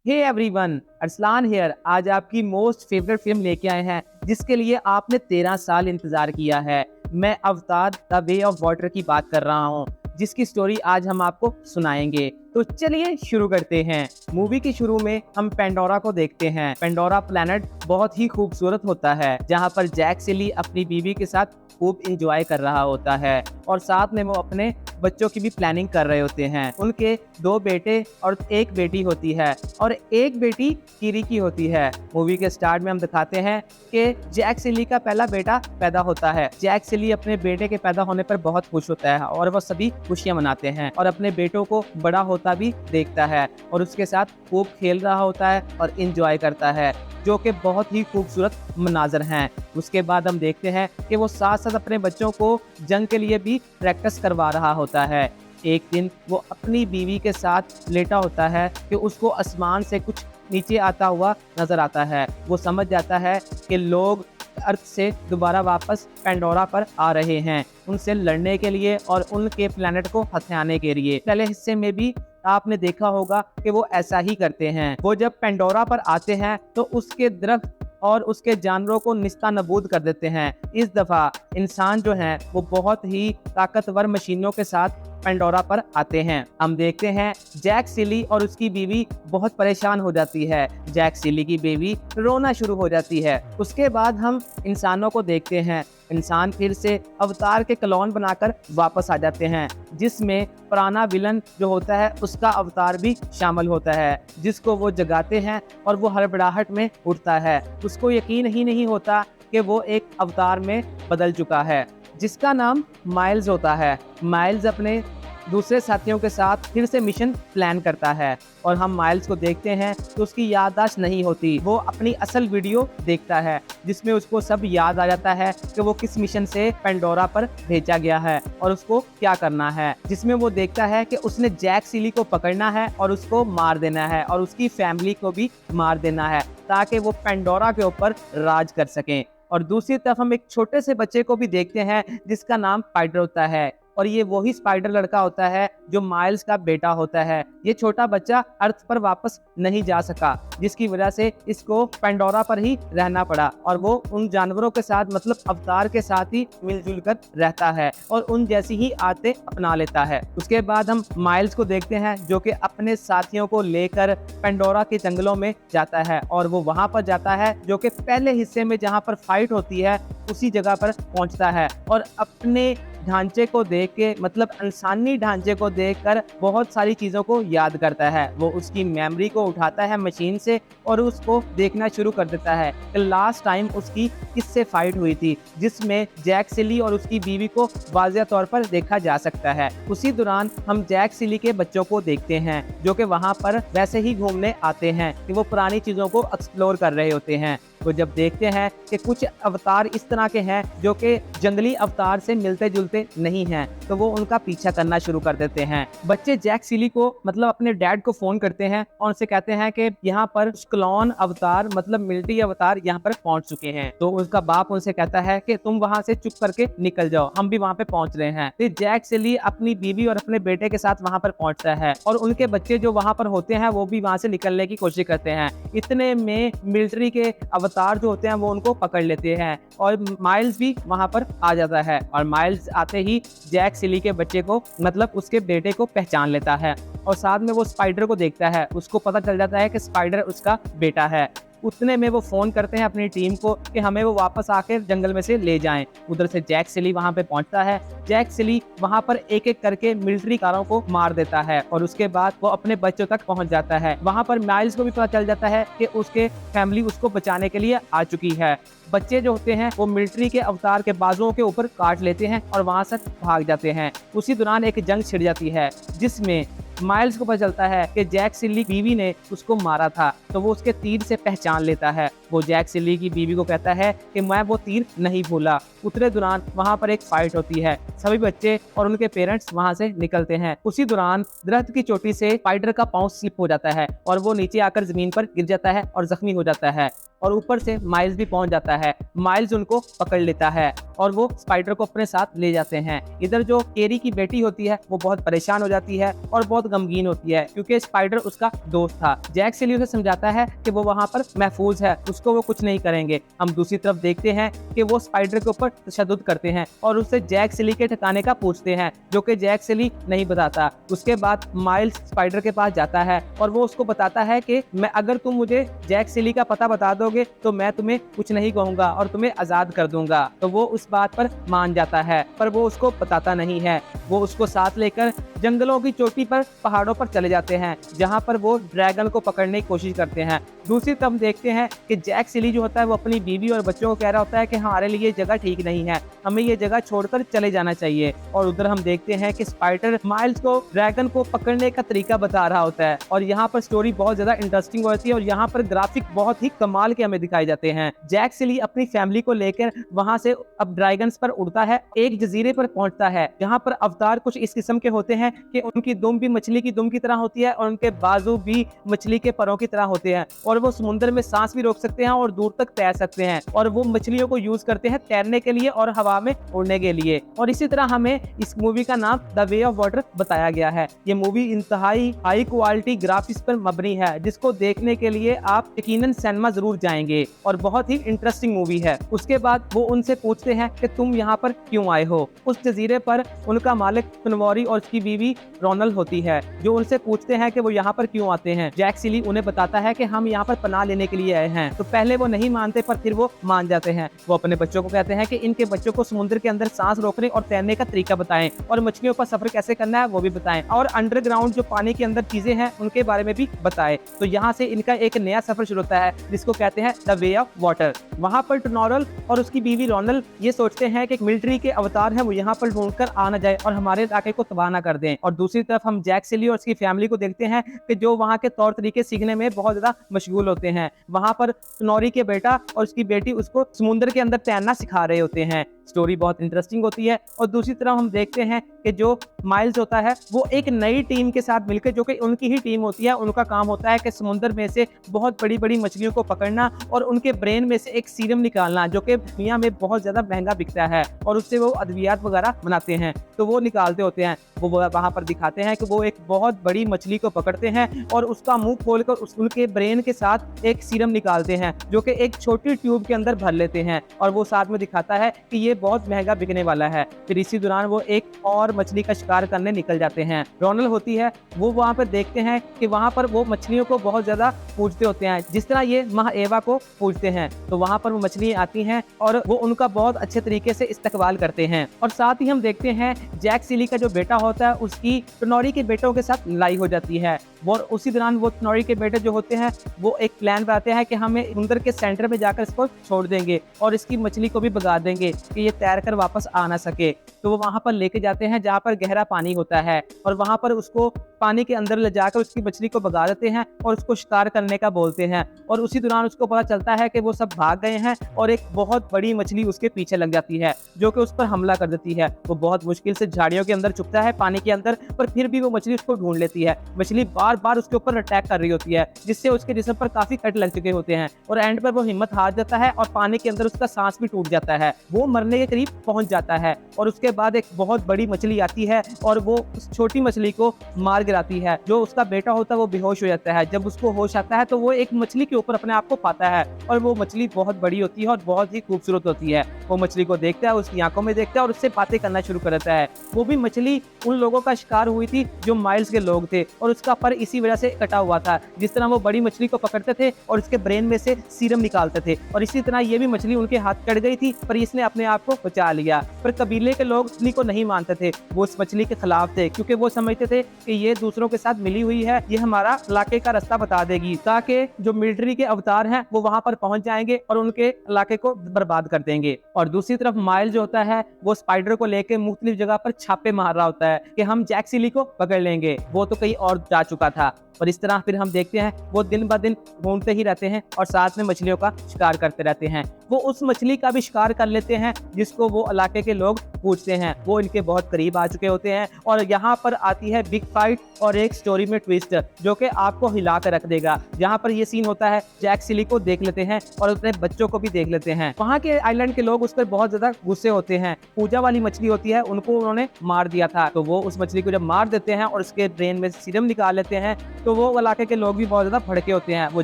Hey everyone, Arsalan here. आज आपकी most favourite film लेके आए हैं जिसके लिए आपने 13 साल इंतजार किया है। मैं अवतार द वे ऑफ वाटर की बात कर रहा हूँ, जिसकी स्टोरी आज हम आपको सुनाएंगे। तो चलिए शुरू करते हैं। मूवी के शुरू में हम पेंडोरा को देखते हैं। पेंडोरा प्लैनेट बहुत ही खूबसूरत होता है, जहाँ पर जैक सिली अपनी बीवी के साथ खूब इंजॉय कर रहा होता है और साथ में वो अपने बच्चों की भी प्लानिंग कर रहे होते हैं। उनके 2 बेटे और 1 बेटी होती है और 1 बेटी कीरी की होती है। मूवी के स्टार्ट में हम दिखाते हैं कि जैक सिली का पहला बेटा पैदा होता है। जैक सिली अपने बेटे के पैदा होने पर बहुत खुश होता है और वो सभी खुशियां मनाते हैं और अपने बेटों को बड़ा होता भी देखता है और उसके साथ खूब खेल रहा होता है और इंजॉय करता है, जो कि बहुत ही खूबसूरत मनाजर हैं। उसके बाद हम देखते हैं कि वो साथ साथ अपने बच्चों को जंग के लिए भी प्रैक्टिस करवा रहा होता है। एक दिन वो अपनी बीवी के साथ लेटा होता है कि उसको आसमान से कुछ नीचे आता हुआ नजर आता है। वो समझ जाता है कि लोग अर्थ से दोबारा वापस पेंडोरा पर आ रहे हैं, उनसे लड़ने के लिए और उनके प्लेनेट को हथियाने के लिए। पहले हिस्से में भी आपने देखा होगा कि वो ऐसा ही करते हैं। वो जब पेंडोरा पर आते हैं तो उसके दरख्त और उसके जानवरों को निस्ता नबूद कर देते हैं। इस दफा इंसान जो हैं वो बहुत ही ताकतवर मशीनों के साथ पेंडोरा पर आते हैं। हम देखते हैं जैक सिली और उसकी बीवी बहुत परेशान हो जाती है। जैक सिली की बीवी रोना शुरू हो जाती है। उसके बाद हम इंसानों को देखते हैं। इंसान फिर से अवतार के क्लोन बनाकर वापस आ जाते हैं, जिसमें पुराना विलन जो होता है उसका अवतार भी शामिल होता है, जिसको वो जगाते हैं और वो हड़बड़ाहट में उठता है। उसको यकीन ही नहीं होता कि वो एक अवतार में बदल चुका है, जिसका नाम माइल्स होता है। माइल्स अपने दूसरे साथियों के साथ फिर से मिशन प्लान करता है और हम माइल्स को देखते हैं तो उसकी याददाश्त नहीं होती। वो अपनी असल वीडियो देखता है जिसमें उसको सब याद आ जाता है कि वो किस मिशन से पेंडोरा पर भेजा गया है और उसको क्या करना है। जिसमें वो देखता है कि उसने जैक सिली को पकड़ना है और उसको मार देना है और उसकी फैमिली को भी मार देना है, ताकि वो पेंडोरा के ऊपर राज कर सकें। और दूसरी तरफ हम एक छोटे से बच्चे को भी देखते हैं जिसका नाम स्पाइडर होता है और ये वही स्पाइडर लड़का होता है जो माइल्स का बेटा होता है। ये छोटा बच्चा अर्थ पर वापस नहीं जा सका, जिसकी वजह से इसको पेंडोरा पर ही रहना पड़ा और वो उन जानवरों के साथ मतलब अवतार के साथ ही मिलजुल कर रहता है और उन जैसी ही आदतें अपना लेता है। उसके बाद हम माइल्स को देखते हैं जो कि अपने साथियों को लेकर पेंडोरा के जंगलों में जाता है और वो वहां पर जाता है जो कि पहले हिस्से में जहां पर फाइट होती है उसी जगह पर पहुंचता है और अपने ढांचे को देख के मतलब इंसानी ढांचे को देखकर बहुत सारी चीजों को याद करता है। वो उसकी मेमोरी को उठाता है मशीन से और उसको देखना शुरू कर देता है कि लास्ट टाइम उसकी किससे फाइट हुई थी, जिसमें जैक सिली और उसकी बीवी को वाज़ेह तौर पर देखा जा सकता है। उसी दौरान हम जैक सिली के बच्चों को देखते हैं जो कि वहां पर वैसे ही घूमने आते हैं कि वो पुरानी चीजों को एक्सप्लोर कर रहे होते हैं। तो जब देखते हैं कि कुछ अवतार इस तरह के हैं जो कि जंगली अवतार से मिलते जुलते नहीं हैं, तो वो उनका पीछा करना शुरू कर देते हैं। बच्चे जैक सिली को मतलब अपने डैड को फोन करते हैं और उनसे कहते हैं कि यहाँ पर क्लोन अवतार मतलब मिलिट्री अवतार यहाँ पर पहुंच चुके हैं। तो उसका बाप उनसे कहता है कि तुम वहां से चुप करके निकल जाओ, हम भी वहां पे पहुंच रहे हैं। फिर जैक सिली अपनी बीवी और अपने बेटे के साथ वहां पर पहुंचता है और उनके बच्चे जो वहां पर होते हैं वो भी वहां से निकलने की कोशिश करते हैं। इतने में मिलिट्री के अवतार जो होते हैं वो उनको पकड़ लेते हैं और माइल्स भी वहां पर आ जाता है और माइल्स आते ही जैक सिली के बच्चे को मतलब उसके बेटे को पहचान लेता है और साथ में वो स्पाइडर को देखता है। उसको पता चल जाता है कि स्पाइडर उसका बेटा है। उतने में वो फोन करते हैं अपनी टीम को कि हमें वो वापस आकर जंगल में से ले जाएं। उधर से जैक सिली वहां पे पहुंचता है। जैक सिली वहां पर एक एक करके मिलिट्री कारों को मार देता है और उसके बाद वो अपने बच्चों तक पहुंच जाता है। वहां पर माइल्स को भी पता चल जाता है कि उसके फैमिली उसको बचाने के लिए आ चुकी है। बच्चे जो होते हैं वो मिलिट्री के अवतार के बाजुओं के ऊपर काट लेते हैं और वहां से भाग जाते हैं। उसी दौरान एक जंग छिड़ जाती है जिसमें माइल्स को पता चलता है कि जैक सिली की बीवी ने उसको मारा था, तो वो उसके तीर से पहचान लेता है। वो जैक सिली की बीवी को कहता है कि मैं वो तीर नहीं भूला। उतरे दौरान वहां पर एक फाइट होती है। सभी बच्चे और उनके पेरेंट्स वहां से निकलते हैं। उसी दौरान दरख्त की चोटी से स्पाइडर का पांव स्लिप हो जाता है और वो नीचे आकर जमीन पर गिर जाता है और जख्मी हो जाता है। और ऊपर से माइल्स भी पहुंच जाता है। माइल्स उनको पकड़ लेता है और वो स्पाइडर को अपने साथ ले जाते हैं। इधर जो केरी की बेटी होती है वो बहुत परेशान हो जाती है और बहुत गमगीन होती है क्योंकि स्पाइडर उसका दोस्त था। जैक सिली उसे समझाता है कि वो वहां पर महफूज है, उसको वो कुछ नहीं करेंगे। हम दूसरी तरफ देखते हैं कि वो स्पाइडर के ऊपर तशद्दुद करते हैं और उससे जैक सिली के ठिकाने का पूछते हैं, जो कि जैक सिली नहीं बताता। उसके बाद माइल्स स्पाइडर के पास जाता है और वो उसको बताता है कि मैं अगर तुम मुझे जैक सिली का पता बता दोगे तो मैं तुम्हें कुछ नहीं कहूंगा और तुम्हें आजाद कर दूंगा। तो वो उस बात पर मान जाता है, पर वो उसको बताता नहीं है। वो उसको साथ लेकर जंगलों की चोटी पर पहाड़ों पर चले जाते हैं, जहां पर वो ड्रैगन को पकड़ने की कोशिश करते हैं। दूसरी तरफ देखते हैं कि जैक सिली जो होता है वो अपनी बीवी और बच्चों को कह रहा होता है कि हमारे लिए ये जगह ठीक नहीं है, हमें ये जगह छोड़कर चले जाना चाहिए। और उधर हम देखते हैं कि स्पाइडर माइल्स को ड्रैगन को पकड़ने का तरीका बता रहा होता है और यहाँ पर स्टोरी बहुत ज्यादा इंटरेस्टिंग होती है और यहाँ पर ग्राफिक बहुत ही कमाल के हमें दिखाई जाते हैं। जैक सिली अपनी फैमिली को लेकर वहां से अब ड्रैगन्स पर उड़ता है, एक जजीरे पर पहुंचता है जहाँ पर अवतार कुछ इस किस्म के होते हैं कि उनकी दुम भी मछली की दुम की तरह होती है और उनके बाजू भी मछली के परों की तरह होते हैं और वो समुद्र में सांस भी रोक सकते हैं और दूर तक तैर सकते हैं और वो मछलियों को यूज करते हैं तैरने के लिए और हवा में उड़ने के लिए। और इसी तरह हमें इस मूवी का नाम द वे ऑफ वाटर बताया गया है। ये मूवी इंतहाई हाई क्वालिटी ग्राफिक्स पर मबनी है, जिसको देखने के लिए आप यकीनन सिनेमा जरूर जाएंगे और बहुत ही इंटरेस्टिंग मूवी है। उसके बाद वो उनसे पूछते हैं कि तुम यहाँ पर क्यों आए हो। उस जजीरे पर उनका मालिक तनवारी और उसकी बीवी रोनल होती है, जो उनसे पूछते हैं कि वो यहाँ पर क्यों आते हैं। जैक सिली उन्हें बताता है कि हम यहाँ पर पनाह लेने के लिए आए हैं। तो पहले वो नहीं मानते, पर फिर वो मान जाते हैं। वो अपने बच्चों को कहते हैं कि इनके बच्चों को समुद्र के अंदर सांस रोकने और तैरने का तरीका बताएं और मछलियों पर सफर कैसे करना है वो भी बताएं और अंडरग्राउंड जो पानी के अंदर चीजें हैं उनके बारे में भी बताएं। तो यहाँ से इनका एक नया सफर शुरू होता है जिसको कहते हैं द वे ऑफ वाटर। वहाँ पर टनॉरल और उसकी बीवी रोनल ये सोचते हैं कि एक मिलिट्री के अवतार है वो यहाँ पर ढूंढकर आ न जाए और हमारे इलाके को तबाह न कर दें। और दूसरी तरफ हम जैक सिली और उसकी फैमिली को देखते हैं कि जो वहाँ के तौर तरीके सीखने में बहुत ज्यादा मशगूल होते हैं। वहाँ पर टनॉरी के बेटा और उसकी बेटी उसको समुद्र के अंदर तैरना सिखा रहे होते हैं। स्टोरी बहुत इंटरेस्टिंग होती है। और दूसरी तरफ हम देखते हैं कि जो माइल्स होता है वो एक नई टीम के साथ मिलकर, जो कि उनकी ही टीम होती है, उनका काम होता है कि समुद्र में से बहुत बड़ी बड़ी मछलियों को पकड़ना और उनके ब्रेन में से एक सीरम निकालना, जो कि दुनिया में बहुत ज्यादा महंगा बिकता है और उससे वो अद्वियात वगैरह बनाते हैं। तो वो निकालते होते हैं। वो वहां पर दिखाते हैं कि वो एक बहुत बड़ी मछली को पकड़ते हैं और उसका मुंह खोलकर उनके ब्रेन के साथ एक सीरम निकालते हैं, जो कि एक छोटी ट्यूब के अंदर भर लेते हैं और वो साथ में दिखाता है कि ये बहुत महंगा बिकने वाला है। फिर इसी दौरान वो एक और मछली का शिकार करने निकल जाते हैं। रोनल होती है, वो वहां पर देखते हैं कि वहां पर वो मछलियों को बहुत ज्यादा पूजते होते हैं, जिस तरह ये माँ एवा को पूजते हैं। तो वहां पर वो मछलियां आती हैं और वो उनका बहुत अच्छे तरीके से इस्तकबाल करते हैं। और साथ ही हम देखते हैं जैक सिली का जो बेटा होता है उसकी टनॉरी के बेटों के साथ लड़ाई हो जाती है और उसी दौरान वो टनॉरी के बेटे जो होते हैं वो एक प्लान बनाते हैं कि हमें समुद्र के सेंटर में जाकर इसको छोड़ देंगे और इसकी मछली को भी भगा देंगे कि ये तैर कर वापस आ ना सके। तो वो वहां पर लेके जाते हैं जहां पर गहरा पानी होता है और वहां पर उसको पानी के अंदर ले जाकर उसकी मछली को भगा देते हैं और उसको शिकार करने का बोलते हैं। और उसी दौरान उसको पता चलता है कि वो सब भाग गए हैं और एक बहुत बड़ी मछली उसके पीछे लग जाती है, जो कि उस पर हमला कर देती है। वो बहुत मुश्किल से झाड़ियों के अंदर छुपता है पानी के अंदर, पर फिर भी वो मछली उसको ढूंढ लेती है। मछली बार बार उसके ऊपर अटैक कर रही होती है, जिससे उसके जिस्म पर काफी कट लग चुके होते हैं और एंड पर वो हिम्मत हार जाता है और पानी के अंदर उसका सांस भी टूट जाता है। वो मरने के करीब पहुंच जाता है और उसके बाद एक बहुत बड़ी मछली आती है और वो उस छोटी मछली को मार गिराती है। जो उसका बेटा होता है वो बेहोश हो जाता है। जब उसको होश आता है तो वो एक मछली के ऊपर अपने आप को पाता है और वो मछली बहुत बड़ी होती है और बहुत ही खूबसूरत होती है। वो मछली को देखता है, उसकी आंखों में देखता है और उससे बातें करना शुरू कर देता है। वो भी मछली उन लोगों का शिकार हुई थी जो माइल्स के लोग थे और उसका पर इसी वजह से कटा हुआ था। जिस तरह वो बड़ी मछली को पकड़ते थे और उसके ब्रेन में से सीरम निकालते थे, और इसी तरह ये भी मछली उनके हाथ कट गई थी, पर इसने अपने आप को बचा लिया। पर कबीले के लोग मछली को नहीं मानते थे, वो उस मछली के खिलाफ थे, क्योंकि वो समझते थे कि ये दूसरों के साथ मिली हुई है, ये हमारा इलाके का रास्ता बता देगी, ताकि जो मिलिट्री के अवतार हैं वो वहां पर पहुंच जाएंगे और उनके इलाके को बर्बाद कर देंगे। और दूसरी तरफ माइल जो होता है वो स्पाइडर को लेके मुख्तलिफ जगह पर छापे मार रहा होता है कि हम जैक सिली को पकड़ लेंगे, वो तो कहीं और जा चुका था। और इस तरह फिर हम देखते हैं वो दिन ब दिन ढूंढते ही रहते हैं और साथ में मछलियों का शिकार करते रहते हैं। वो उस मछली का भी शिकार कर लेते हैं जिसको वो इलाके के लोग पूछते हैं। वो इनके बहुत करीब आ चुके होते हैं और यहाँ पर आती है बिग फाइट और एक स्टोरी में ट्विस्ट जो कि आपको हिला कर रख देगा। जहाँ पर ये सीन होता है, जैक सिली को देख लेते हैं और अपने बच्चों को भी देख लेते हैं। वहाँ के आइलैंड के लोग उस पर बहुत ज्यादा गुस्से होते हैं। पूजा वाली मछली होती है, उनको उन्होंने मार दिया था, तो वो उस मछली को जब मार देते हैं और उसके ब्रेन में सीरम निकाल लेते हैं, तो वो इलाके के लोग भी बहुत ज्यादा भड़के होते हैं। वो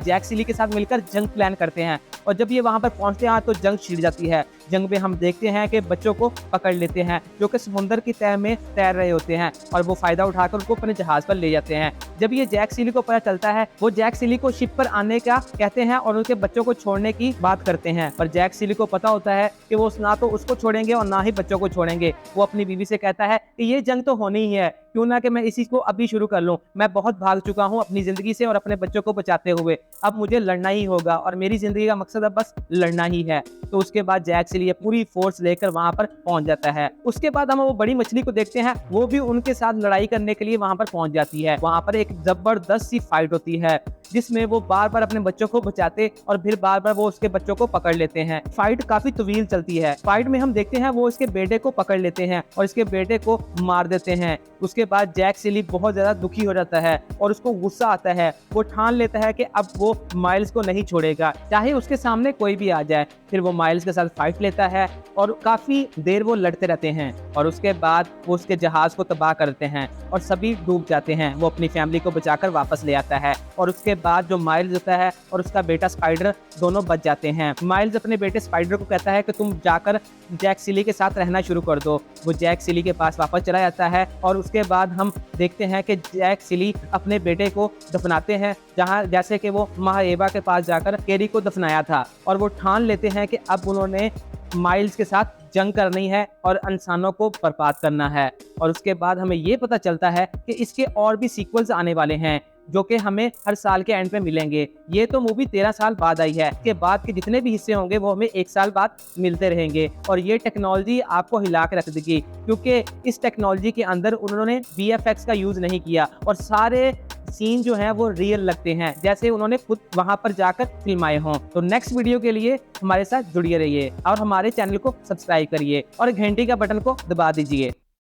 जैक सिली के साथ मिलकर जंग प्लान करते हैं और जब ये वहां पर पहुंचते हैं तो जंग छिड़ जाती है। जंग में हम देखते हैं कि बच्चों को पकड़ लेते हैं जो कि समुद्र की तह में तैर रहे होते हैं और वो फायदा उठाकर उनको अपने जहाज पर ले जाते हैं। जब ये जैक सिली को पता चलता है, वो जैक सिली को शिप पर आने का कहते हैं और उनके बच्चों को छोड़ने की बात करते हैं, पर जैक सिली को पता होता है कि वो ना तो उसको छोड़ेंगे और ना ही बच्चों को छोड़ेंगे। वो अपनी बीवी से कहता है कि ये जंग तो होनी ही है, क्यों ना कि मैं इसी को अभी शुरू कर लूं। मैं बहुत भाग चुका हूं अपनी जिंदगी से और अपने बच्चों को बचाते हुए, अब मुझे लड़ना ही होगा और मेरी जिंदगी का मकसद अब बस लड़ना ही है। तो उसके बाद जैक सिली पूरी फोर्स लेकर वहां पर पहुंच जाता है। उसके बाद हम वो बड़ी मछली को देखते हैं, वो भी उनके साथ लड़ाई करने के लिए वहां पर पहुंच जाती है। वहां पर एक जबरदस्त सी फाइट होती है जिसमें वो बार बार अपने बच्चों को बचाते और फिर बार बार वो उसके बच्चों को पकड़ लेते हैं। फाइट काफी तवील चलती है। फाइट में हम देखते हैं वो इसके बेटे को पकड़ लेते हैं और इसके बेटे को मार देते हैं। उसके बाद जैक सिली बहुत ज्यादा दुखी हो जाता है और उसको गुस्सा आता है। वो ठान लेता है कि अब वो माइल्स को नहीं छोड़ेगा, चाहे उसके सामने कोई भी आ जाए। फिर वो माइल्स के साथ फाइट लेता है और काफी देर वो लड़ते रहते हैं और उसके बाद वो उसके जहाज को तबाह करते हैं और सभी डूब जाते हैं। वो अपनी फैमिली को बचाकर वापस ले आता है और उसके बाद जो माइल्स होता है और उसका बेटा स्पाइडर दोनों बच जाते हैं। माइल्स अपने बेटे स्पाइडर को कहता है कि तुम जाकर जैक सिली के साथ रहना शुरू कर दो। वो जैक सिली के पास वापस चला जाता है और उसके बाद हम देखते हैं कि जैक सिली अपने बेटे को दफनाते हैं, जहां जैसे कि वो माँ एवा के पास जाकर केरी को दफनाया था, और वो ठान लेते हैं कि अब उन्होंने माइल्स के साथ जंग करनी है और इंसानों को बर्बाद करना है। और उसके बाद हमें ये पता चलता है कि इसके और भी सीक्वल्स आने वाले हैं जो कि हमें हर साल के एंड पे मिलेंगे। ये तो मूवी 13 साल बाद आई है, के बाद के जितने भी हिस्से होंगे वो हमें 1 साल बाद मिलते रहेंगे और ये टेक्नोलॉजी आपको हिला के रख देगी, क्योंकि इस टेक्नोलॉजी के अंदर उन्होंने VFX का यूज नहीं किया और सारे सीन जो हैं वो रियल लगते हैं, जैसे उन्होंने खुद वहां पर जाकर फिल्माए हों। तो नेक्स्ट वीडियो के लिए हमारे साथ जुड़िए रहिए और हमारे चैनल को सब्सक्राइब करिए और घंटी का बटन को दबा दीजिए।